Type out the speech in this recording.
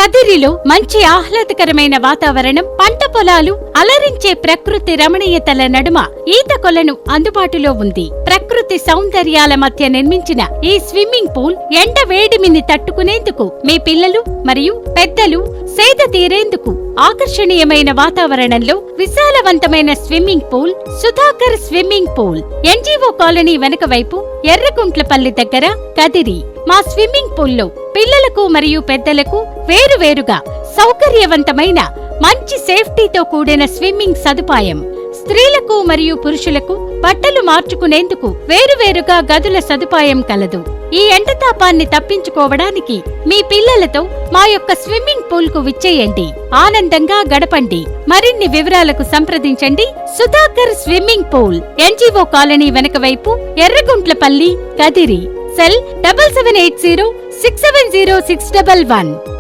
కదిరిలో మంచి ఆహ్లాదకరమైన వాతావరణం, పంట పొలాలు, అలరించే ప్రకృతి రమణీయతల నడుమ ఈత కొలను అందుబాటులో ఉంది. ప్రకృతి సౌందర్యాల మధ్య నిర్మించిన ఈ స్విమ్మింగ్ పూల్ ఎండ వేడిమిని తట్టుకునేందుకు మీ పిల్లలు మరియు పెద్దలు సేద తీరేందుకు ఆకర్షణీయమైన వాతావరణంలో విశాలవంతమైన swimming pool Sudhakar swimming pool NGO colony వెనుక వైపు ఎర్రగుంట్లపల్లి దగ్గర కదిరి. మా స్విమ్మింగ్ పూల్లో పిల్లలకు మరియు పెద్దలకు వేరువేరుగా సౌకర్యవంతమైన మంచి సేఫ్టీతో కూడిన స్విమ్మింగ్ సదుపాయం, స్త్రీలకు మరియు పురుషులకు బట్టలు మార్చుకునేందుకు వేరువేరుగా గదుల సదుపాయం కలదు. ఈ ఎండతాపాన్ని తప్పించుకోవడానికి మీ పిల్లలతో మా యొక్క స్విమ్మింగ్ పూల్ కు విచ్చేయండి, ఆనందంగా గడపండి. మరిన్ని వివరాలకు సంప్రదించండి Sudhakar swimming pool, NGO colony వెనక వైపు, ఎర్రగుంట్లపల్లి, కదిరి. సెల్ 7780670611.